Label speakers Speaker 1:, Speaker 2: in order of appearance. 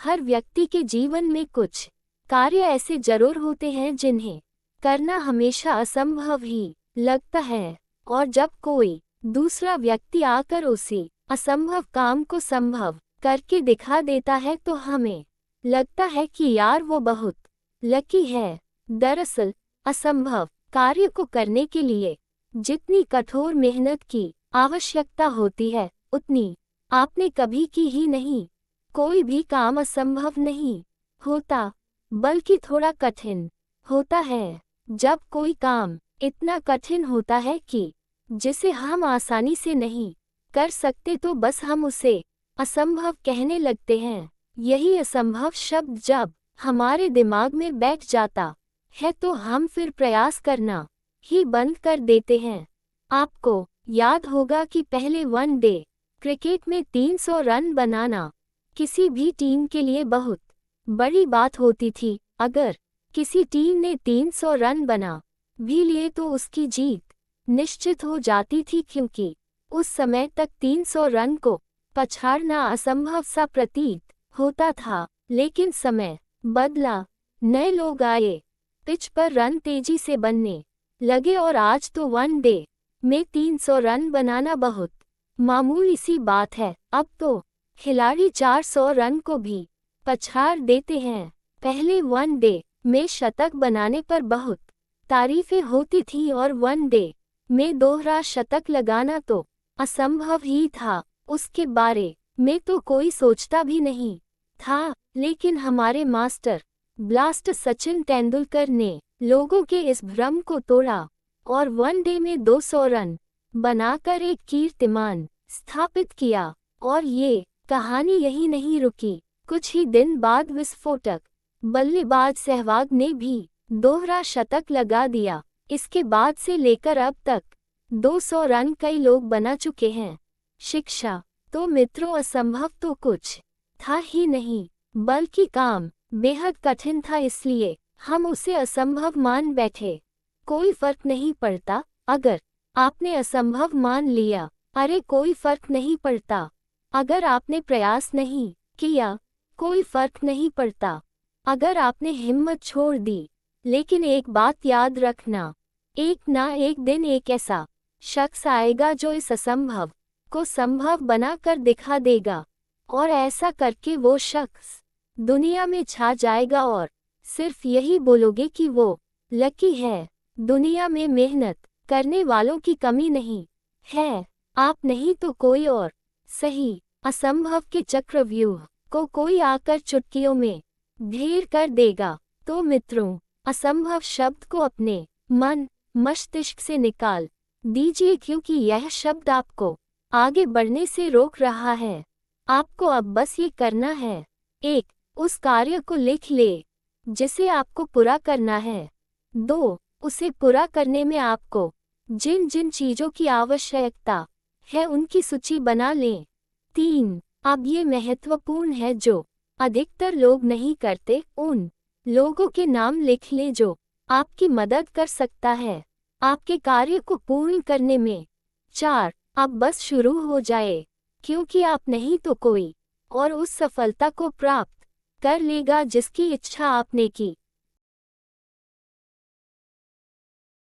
Speaker 1: हर व्यक्ति के जीवन में कुछ कार्य ऐसे जरूर होते हैं जिन्हें करना हमेशा असंभव ही लगता है, और जब कोई दूसरा व्यक्ति आकर उसी असंभव काम को संभव करके दिखा देता है तो हमें लगता है कि यार वो बहुत लकी है। दरअसल असंभव कार्य को करने के लिए जितनी कठोर मेहनत की आवश्यकता होती है उतनी आपने कभी की ही नहीं। कोई भी काम असंभव नहीं होता, बल्कि थोड़ा कठिन होता है। जब कोई काम इतना कठिन होता है कि जिसे हम आसानी से नहीं कर सकते तो बस हम उसे असंभव कहने लगते हैं। यही असंभव शब्द जब हमारे दिमाग में बैठ जाता है तो हम फिर प्रयास करना ही बंद कर देते हैं। आपको याद होगा कि पहले वनडे क्रिकेट में 300 रन बनाना किसी भी टीम के लिए बहुत बड़ी बात होती थी। अगर किसी टीम ने 300 रन बना भी लिए तो उसकी जीत निश्चित हो जाती थी, क्योंकि उस समय तक 300 रन को पछाड़ना असंभव सा प्रतीत होता था। लेकिन समय बदला, नए लोग आए, पिच पर रन तेजी से बनने लगे और आज तो वनडे में 300 रन बनाना बहुत मामूली सी बात है। अब तो खिलाड़ी 400 रन को भी पछाड़ देते हैं। पहले वनडे में शतक बनाने पर बहुत तारीफें होती थी और वनडे में दोहरा शतक लगाना तो असंभव ही था। उसके बारे में तो कोई सोचता भी नहीं था। लेकिन हमारे मास्टर ब्लास्ट सचिन तेंदुलकर ने लोगों के इस भ्रम को तोड़ा और वनडे में 200 रन बनाकर एक कीर्तिमान स्थापित किया। और ये कहानी यही नहीं रुकी। कुछ ही दिन बाद विस्फोटक बल्लेबाज सहवाग ने भी दोहरा शतक लगा दिया। इसके बाद से लेकर अब तक 200 रन कई लोग बना चुके हैं। शिक्षा तो मित्रों असंभव तो कुछ था ही नहीं, बल्कि काम बेहद कठिन था, इसलिए हम उसे असंभव मान बैठे। कोई फर्क नहीं पड़ता अगर आपने असंभव मान लिया, अरे कोई फर्क नहीं पड़ता अगर आपने प्रयास नहीं किया, कोई फर्क नहीं पड़ता अगर आपने हिम्मत छोड़ दी। लेकिन एक बात याद रखना, एक ना एक दिन एक ऐसा शख्स आएगा जो इस असंभव को संभव बना कर दिखा देगा, और ऐसा करके वो शख्स दुनिया में छा जाएगा और सिर्फ यही बोलोगे कि वो लकी है। दुनिया में मेहनत करने वालों की कमी नहीं है, आप नहीं तो कोई और। सही असंभव के चक्रव्यूह को कोई आकर चुटकियों में ढेर कर देगा। तो मित्रों, असंभव शब्द को अपने मन मस्तिष्क से निकाल दीजिए, क्योंकि यह शब्द आपको आगे बढ़ने से रोक रहा है। आपको अब बस ये करना है, एक, उस कार्य को लिख ले जिसे आपको पूरा करना है। 2, उसे पूरा करने में आपको जिन जिन चीजों की आवश्यकता है उनकी सूची बना लें। 3, अब ये महत्वपूर्ण है जो अधिकतर लोग नहीं करते, उन लोगों के नाम लिख लें जो आपकी मदद कर सकता है आपके कार्य को पूर्ण करने में। 4, अब बस शुरू हो जाए, क्योंकि आप नहीं तो कोई और उस सफलता को प्राप्त कर लेगा जिसकी इच्छा आपने की।